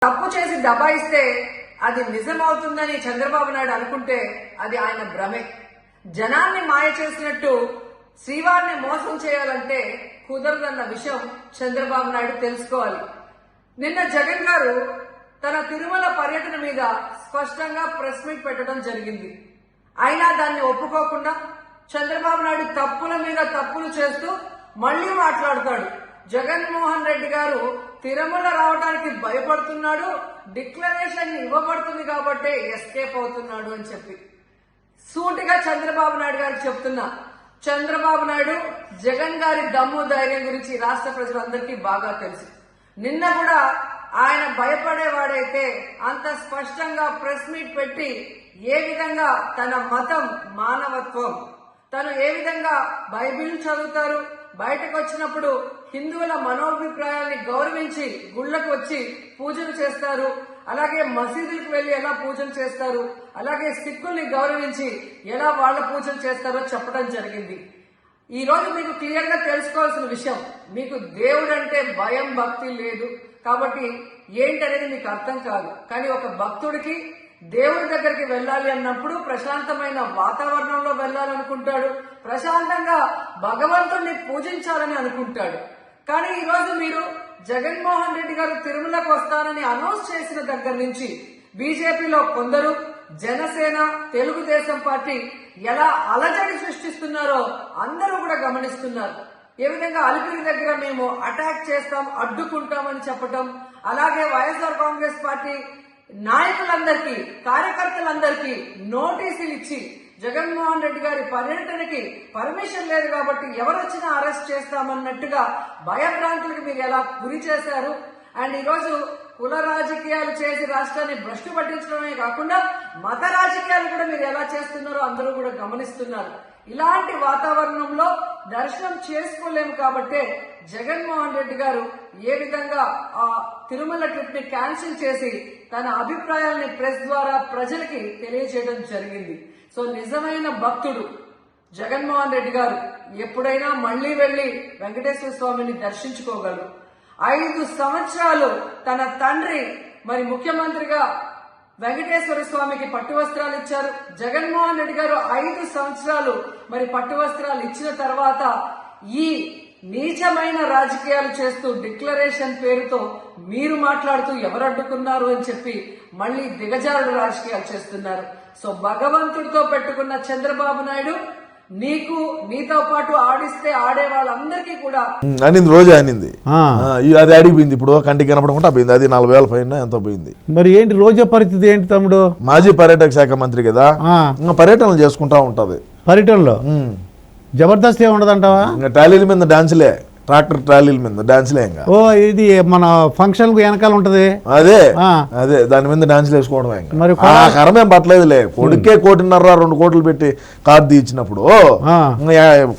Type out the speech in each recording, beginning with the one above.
తప్పు చేసి దబాయిస్తే అది నిజమవుతుందని చంద్రబాబు నాయుడు అనుకుంటే అది ఆయన భ్రమే. జనాన్ని మాయ చేసినట్టు శ్రీవారిని మోసం చేయాలంటే కుదరదన్న విషయం చంద్రబాబు నాయుడు తెలుసుకోవాలి. నిన్న జగన్ గారు తన తిరుమల పర్యటన మీద స్పష్టంగా ప్రెస్ మీట్ పెట్టడం జరిగింది. అయినా దాన్ని ఒప్పుకోకుండా చంద్రబాబు నాయుడు తప్పుల మీద తప్పులు చేస్తూ మళ్లీ మాట్లాడతాడు. జగన్మోహన్ రెడ్డి గారు తిరుమల రావడానికి భయపడుతున్నాడు, డిక్లరేషన్ ఇవ్వబడుతుంది కాబట్టి ఎస్కేప్ అవుతున్నాడు అని చెప్పి సూటిగా చంద్రబాబు నాయుడు గారికి చెప్తున్నా. చంద్రబాబు నాయుడు జగన్ గారి దమ్ము ధైర్యం గురించి రాష్ట్ర ప్రజలందరికీ బాగా తెలుసు. నిన్న కూడా ఆయన భయపడేవాడైతే అంత స్పష్టంగా ప్రెస్ మీట్ పెట్టి ఏ విధంగా తన మతం మానవత్వం, తను ఏ విధంగా బైబిల్ చదువుతారు, బయటకు వచ్చినప్పుడు హిందువుల మనోభిప్రాయాల్ని గౌరవించి గుళ్లకు వచ్చి పూజలు చేస్తారు, అలాగే మసీదులకు వెళ్లి ఎలా పూజలు చేస్తారు, అలాగే సిక్కుల్ని గౌరవించి ఎలా వాళ్ళ పూజలు చేస్తారో చెప్పడం జరిగింది. ఈ రోజు మీకు క్లియర్ గా తెలుసుకోవాల్సిన విషయం, మీకు దేవుడు అంటే భయం భక్తి లేదు కాబట్టి ఏంటనేది మీకు అర్థం కాదు. కానీ ఒక భక్తుడికి దేవుడి దగ్గరికి వెళ్ళాలి అన్నప్పుడు ప్రశాంతమైన వాతావరణంలో వెళ్ళాలనుకుంటాడు, ప్రశాంతంగా భగవంతుడిని పూజించాలని అనుకుంటాడు. కానీ ఈ రోజు మీరు జగన్మోహన్ రెడ్డి గారు తిరుమలకు వస్తారని అనౌన్స్ చేసిన దగ్గర నుంచి బీజేపీలో కొందరు, జనసేన, తెలుగుదేశం పార్టీ ఎలా అలజడి సృష్టిస్తున్నారో అందరూ కూడా గమనిస్తున్నారు. ఏ విధంగా అలిపిరి దగ్గర మేము అటాక్ చేస్తాం, అడ్డుకుంటామని చెప్పటం, అలాగే వైఎస్ఆర్ కాంగ్రెస్ పార్టీ నాయకులందరికీ, కార్యకర్తలందరికీ నోటీసులు ఇచ్చి జగన్మోహన్ రెడ్డి గారి పర్యటనకి పర్మిషన్ లేదు కాబట్టి ఎవరొచ్చినా అరెస్ట్ చేస్తామన్నట్టుగా భయభ్రాంతులకు మీరు ఎలా గురి చేశారు. అండ్ ఈరోజు కుల రాజకీయాలు చేసి రాష్ట్రాన్ని భ్రష్టు పట్టించడమే కాకుండా మత రాజకీయాలు కూడా మీరు ఎలా చేస్తున్నారో అందరూ కూడా గమనిస్తున్నారు. ఇలాంటి వాతావరణంలో దర్శనం చేసుకోలేము కాబట్టే జగన్మోహన్ రెడ్డి గారు ఏ విధంగా ఆ తిరుమల ట్రిప్ ని క్యాన్సిల్ చేసి తన అభిప్రాయాల్ని ప్రెస్ ద్వారా ప్రజలకి తెలియజేయడం జరిగింది. సో నిజమైన భక్తుడు జగన్మోహన్ రెడ్డి గారు ఎప్పుడైనా మళ్లీ వెళ్లి వెంకటేశ్వర స్వామిని దర్శించుకోగలరు. 5 సంవత్సరాలు తన తండ్రి మరి ముఖ్యమంత్రిగా వెంకటేశ్వర స్వామికి పట్టు వస్త్రాలు ఇచ్చారు. జగన్మోహన్ రెడ్డి గారు 5 సంవత్సరాలు మరి పట్టు వస్త్రాలు ఇచ్చిన తర్వాత ఈ నీచమైన రాజకీయాలు చేస్తూ డిక్లరేషన్ పేరుతో మీరు మాట్లాడుతూ ఎవరు అడ్డుకున్నారు అని చెప్పి మళ్లీ దిగజారుడు రాజకీయాలు చేస్తున్నారు. సో భగవంతుడితో పెట్టుకున్న చంద్రబాబు నాయుడు నీతో పాటు ఆడిస్తే ఆడే వాళ్ళందరికీ కూడా అనింది, రోజే అనింది, అది అడిగిపోయింది. ఇప్పుడు కంటికి కనపడకుండా పోయింది, అది 40,000 పైన ఎంతో పోయింది. మరి ఏంటి రోజా పరిస్థితి ఏంటి తమ్ముడు? మాజీ పర్యాటక శాఖ మంత్రి కదా, పర్యటనలు చేసుకుంటా ఉంటది. పర్యటనలో జబర్దస్త్ ఏమి ఉండదంటావా? ఇంకా ట్రాలీల మీద డాన్సులే, ట్రాక్టర్ ట్రాలీల మీద డాన్సులే. ఇంకా ఇది మన ఫంక్షన్ వెనకాల ఉంటది, అదే దాని మీద డాన్సులు వేసుకోవడం. మరి కరమేం పట్టలేదులే, కొడుకే 1.5 2 కోట్లు పెట్టి కారు తీయించినప్పుడు,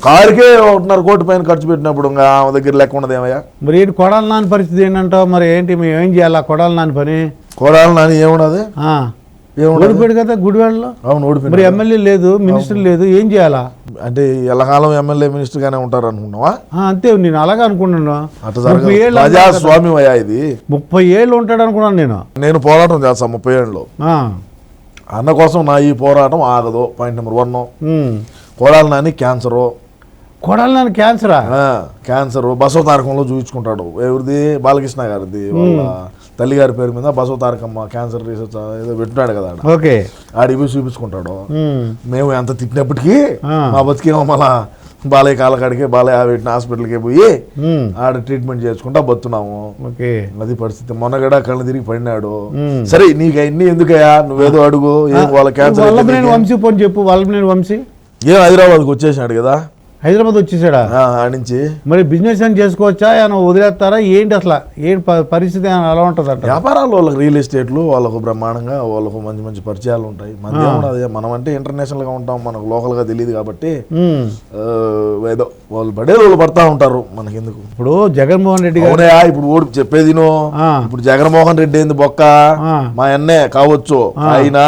కారుకే 1.5 కోటి పైన ఖర్చు పెట్టినప్పుడు ఇంకా ఆమె దగ్గర లెక్క ఉండదు ఏమయ్యా. మరి ఏంటి కొడాలి నాని పరిస్థితి ఏంటంటావు? మరి ఏంటి మేము ఏం చేయాలి? కొడాలి నాని పని, కొడాలి నాని ఏమున్నది, ఓడిపోయాడు కదా గుడివాడలో. అవును, ఓడిపోయాడు. మరి ఎమ్మెల్యే లేదు, మినిస్టర్ లేదు, ఏం చేయాలా? అంటే ఎల్లకాలం ఎమ్మెల్యే మినిస్టర్ గానే ఉంటారు అనుకున్నావా? అంతే, నేను అలాగే అనుకున్నాను. ప్రజాస్వామ్యం అయ్యా ఇది. 30 ఏళ్ళు ఉంటాడు అనుకున్నాను నేను పోరాటం చేస్తా 30 ఏళ్ళు అన్న కోసం. నా ఈ పోరాటం ఆగదు. Point number 1, Kodali Nani cancer. Kodali Nani క్యాన్సరా? క్యాన్సర్ బసవ తారకంలో చూపించుకుంటాడు. ఎవరిది? బాలకృష్ణ గారిది, వాళ్ళ తల్లిగారి పేరు మీద బసవ తారకమ్మ క్యాన్సర్ రీసెర్చ్ ఏదో పెట్టినాడు కదా, ఆడికి పోయి చూపించుకుంటాడు. మేము ఎంత తిట్టినప్పటికీ మా బతికేమో మళ్ళా బాలయ్య కాలకాడికి, బాలయ్య పెట్టిన హాస్పిటల్కి పోయి ఆడ ట్రీట్మెంట్ చేసుకుంటా బతున్నాము. అది పరిస్థితి. మొన్నగడ కళ్ళు తిరిగి పడినాడు. సరే నీకు అన్ని ఎందుకయ్యా, నువ్వేదో అడుగు. ఏం వాళ్ళ క్యాన్సర్ వంశీ పోని చెప్పు. వల్లభనేని వంశీ ఏం హైదరాబాద్కి వచ్చేసినాడు కదా, హైదరాబాద్ వచ్చేసాడా నుంచి. మరి బిజినెస్ అని చేసుకోవచ్చా, ఏమైనా వదిలేస్తారా ఏంటి? అసలు ఏంటి పరిస్థితి అలా ఉంటుంది అంట? వ్యాపారాలు వాళ్ళకి రియల్ ఎస్టేట్లు వాళ్ళకు బ్రహ్మాండంగా, వాళ్ళకు మంచి మంచి పరిచయాలు ఉంటాయి. మనం అంటే ఇంటర్నేషనల్ గా ఉంటాం, మనకు లోకల్ గా తెలియదు కాబట్టి ఏదో వాళ్ళు పడేది వాళ్ళు పడతా ఉంటారు, మనకెందుకు. ఇప్పుడు జగన్మోహన్ రెడ్డి గారు ఇప్పుడు ఓడి చెప్పేది, ఇప్పుడు జగన్మోహన్ రెడ్డి ఏంది బొక్క, మా అన్నే కావచ్చు, అయినా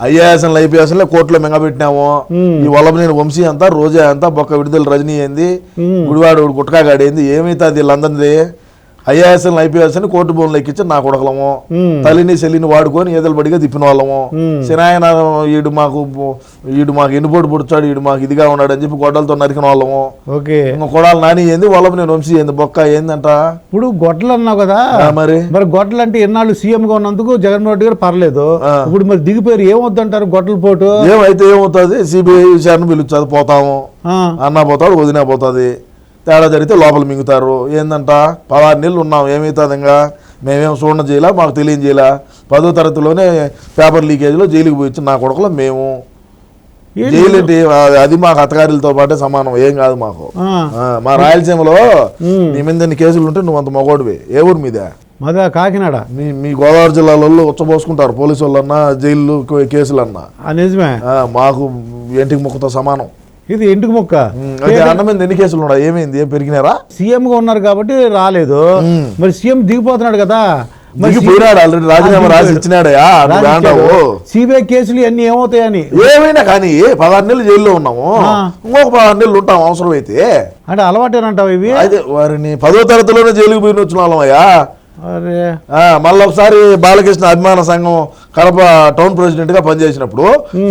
IAS IPS కోర్టులో మెంగబెట్టినాము. ఈ వల్లభనేని వంశీ అంతా, రోజా అంతా, బొక్క విడుదల రజనీ ఏంది, గుడివాడు గుట్కాగాడేంది, ఏమైతే అది వీళ్ళందరిది ఐఏఎస్ ఐపీఎస్ అని కోర్టు బోన్లు ఎక్కించి నా కొడకలము తల్లిని చెల్లిని వాడుకొని ఏదలు బడిగా తిప్పిన వాళ్ళము సినాయన ఈడు మాకు ఎన్నుపోటు పుడుచాడు ఈడు మాకు ఇదిగా ఉన్నాడు అని చెప్పి గొడ్డలతో నరికిన వాళ్ళము. ఓకే, ఇంకా కొడాలి నాని ఏంది వాళ్ళము నేను వంశీ ఏంది బొక్క ఏందంట ఇప్పుడు గొడ్డలు అన్నావు కదా, మరి గొడ్డలు అంటే ఎన్నాళ్ళు సీఎం గా ఉన్నందుకు జగన్మోహన్ రెడ్డి గారు పర్లేదు. ఇప్పుడు మరి దిగిపోయారు, ఏమవుద్దంటారు గొడ్డల పోటు? ఏమైతే ఏమవుతుంది, సిబిఐ విచారణ పిలుస్తుంది, పోతాము అన్నా పోతాడు వదినా పోతుంది, తేడా జరిగితే లోపల మింగుతారు. ఏందంట 16 నెలలు ఉన్నాం, ఏమవుతుంది ఇంకా మేమేం చూడడం చేయాల, మాకు తెలియజేయాల. 10వ తరగతిలోనే పేపర్ లీకేజ్లో జైలుకి పోయి నా కొడుకులో మేము జైలు ఏంటి అది మాకు అత్తగారిలతో పాటే సమానం, ఏం కాదు మాకు. మా రాయలసీమలో నీ మీద ఎన్ని కేసులు ఉంటే నువ్వు అంత మగోడివి. ఏ ఊరు మీద? మాదా కాకినాడ. మీ గోదావరి జిల్లాలో ఉచ్చబోసుకుంటారు పోలీసు వాళ్ళన్నా జైలు కేసులన్నా. నిజమే, మాకు ఇంటికి ముక్కతో సమానం. ఇది ఇంటికి ముక్క. అన్న మీద ఎన్ని కేసులు ఉన్నాయి, ఏమైంది, ఏం పెరిగినారా? సీఎం గా ఉన్నారు కాబట్టి రాలేదు, మరి సీఎం దిగిపోతున్నాడు కదా, పోయినాడు ఆల్రెడీ, రాజీనామా రాసి ఇచ్చినాడయా. సిబిఐ కేసులు అన్ని ఏమవుతాయని. ఏమైనా కానీ 16 నెలలు జైల్లో ఉన్నాము, ఇంకొక 16 నెలలు ఉంటాం అవసరం అయితే. అంటే అలవాటేనంటావు ఇవి? అయితే వారిని 10వ తరగతిలోనే జైలుకి పోయిన వచ్చిన వాళ్ళమయ్యా. అరే మళ్ళీ ఒకసారి బాలకృష్ణ అభిమాన సంఘం కడప టౌన్ ప్రెసిడెంట్ గా పనిచేసినప్పుడు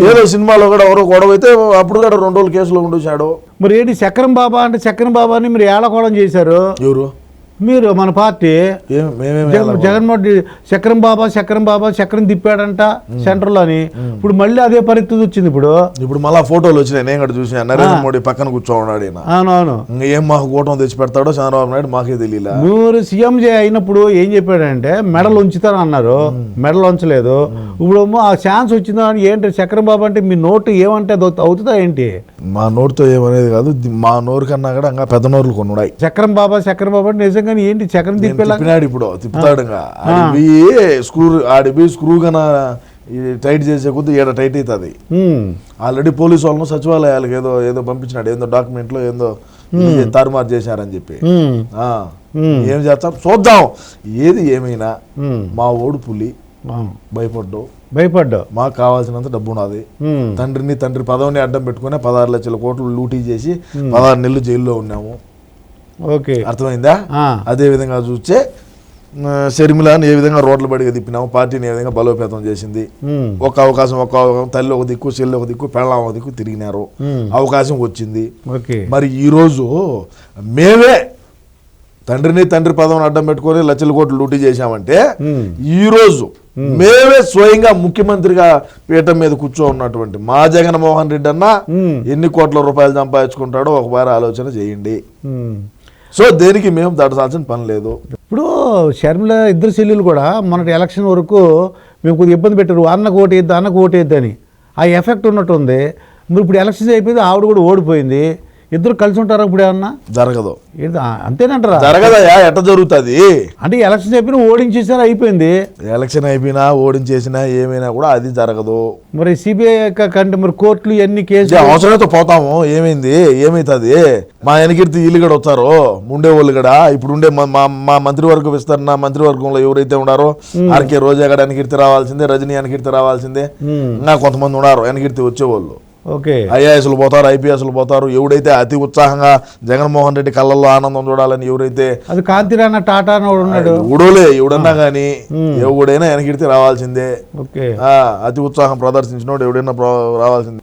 ఏదో సినిమాలో కూడా ఎవరో గొడవ అయితే అప్పుడు కూడా 2 రోజులు కేసులో ఉండొచ్చాడు. మరి ఏంటి చక్రం బాబా అంటే చక్రం బాబాని మీరు ఏళకోవడం చేశారు. ఎవరు? మీరు, మన పార్టీ. జగన్మోహన్ రెడ్డి చక్రం బాబా చక్రం తిప్పాడంట సెంటర్ లో అని. ఇప్పుడు మళ్ళీ అదే పరిస్థితి వచ్చింది. ఇప్పుడు మళ్ళా ఫోటోలు వచ్చినాయి, నేను కూడా చూసాను. నరేంద్ర మోడీ పక్కన కూర్చోన్నాడు. అవునవును, ఏం మాకు కూటమి తెచ్చి పెడతాడో చంద్రబాబు నాయుడు మాకే తెలియలే. మీరు సీఎం అయినప్పుడు ఏం చెప్పాడంటే మెడల్ ఉంచుతాను అన్నారు, మెడల్ ఉంచలేదు. ఇప్పుడు ఆ ఛాన్స్ వచ్చిందా అని. ఏంటి చక్రం బాబా అంటే మీ నోటు ఏమంటే అవుతుందా ఏంటి? మా నోటుతో ఏమనేది కాదు, మా నోరు కన్నా కూడా ఇంకా పెద్ద నోరులు కొన్నాయి. చక్రం బాబా అంటే నిజంగా ఏంటి చక్రం తిప్పినాడు, ఇప్పుడు తిప్పుతాడు. ఆడిపోయి స్క్రూ కన్నా టైట్ చేసే కొద్ది ఏడ టైట్ అవుతుంది. ఆల్రెడీ పోలీసు వాళ్ళను సచివాలయాలకు ఏదో పంపించినాడు, ఏందో డాక్యుమెంట్ లో ఏందో తారుమారు చేశారని చెప్పి. ఏం చేస్తాం చూద్దాం. ఏది ఏమైనా మా ఓడు పులి, భయపడ్డావు. మాకు కావాల్సినంత డబ్బు ఉన్నది. తండ్రి పదవిని అడ్డం పెట్టుకుని 16 లక్షల కోట్లు లూటీ చేసి 16 నెలలు జైల్లో ఉన్నాము. ఓకే, అర్థమైందా? అదే విధంగా చూస్తే షర్మిలాని ఏ విధంగా రోడ్ల బడిగా తిప్పినాము, పార్టీని ఏ విధంగా బలోపేతం చేసింది. ఒక అవకాశం తల్లి ఒక దిక్కు, చెల్లి ఒక దిక్కు, పెళ్ళాం ఒక దిక్కు తిరిగినారు, అవకాశం వచ్చింది. మరి ఈరోజు మేమే తండ్రి పదవిని అడ్డం పెట్టుకొని లక్షల కోట్లు లూటీ చేశామంటే ఈ రోజు మేమే స్వయంగా ముఖ్యమంత్రిగా పీఠం మీద కూర్చో ఉన్నటువంటి మా జగన్మోహన్ రెడ్డి అన్న ఎన్ని కోట్ల రూపాయలు సంపాదించుకుంటాడో ఒకసారి ఆలోచన చేయండి. సో దేనికి మేము దాటాల్సిన పని లేదు. ఇప్పుడు షర్మిల ఇద్దరు చెల్లెలు కూడా మొన్నటి ఎలక్షన్ వరకు మేము కొద్దిగా ఇబ్బంది పెట్టారు, అన్నకు ఓటేద్దు అని. ఆ ఎఫెక్ట్ ఉన్నట్టుంది. మరి ఇప్పుడు ఎలక్షన్స్ అయిపోయింది, ఆవిడ కూడా ఓడిపోయింది. ఇద్దరు కలిసి ఉంటారా ఇప్పుడు? ఏమన్నా జరగదు. అంతేనంటారా? జరగదయా, ఎట్ట జరుగుతుంది అంటే ఎలక్షన్ అయిపోయినా ఓడించేసారు, అయిపోయింది. ఎలక్షన్ అయిపోయినా ఓడించేసినా ఏమైనా కూడా అది జరగదు. మరి సిబిఐ కంటే మరి కోర్టులు ఎన్ని కేసులు అవసరమైతే పోతాము. ఏమైతుంది? మా వెనకీర్తి వీళ్ళు కూడా వస్తారు, ఉండే వాళ్ళు కూడా. ఇప్పుడు ఉండే మా మంత్రివర్గ విస్తరణ మంత్రివర్గంలో ఎవరైతే ఉన్నారో ఆర్కే రోజా గడ వెనకీర్తి రావాల్సిందే, రజనీ వెనకీర్తి రావాల్సిందే. ఇంకా కొంతమంది ఉన్నారు వెనకీర్తి వచ్చేవాళ్ళు. ఓకే, ఐఏఎస్లు పోతారు, ఐపీఎస్లు పోతారు. ఎవడైతే అతి ఉత్సాహంగా జగన్మోహన్ రెడ్డి కళ్ళల్లో ఆనందం చూడాలని ఎవరైతే అది కాంతిరాణ టాటా ఉన్నాడు, ఎవడోలే ఎవడన్నా కానీ ఎవడైనా వెనకీర్తి రావాల్సిందే. అతి ఉత్సాహం ప్రదర్శించినోడు ఎవడైనా రావాల్సిందే.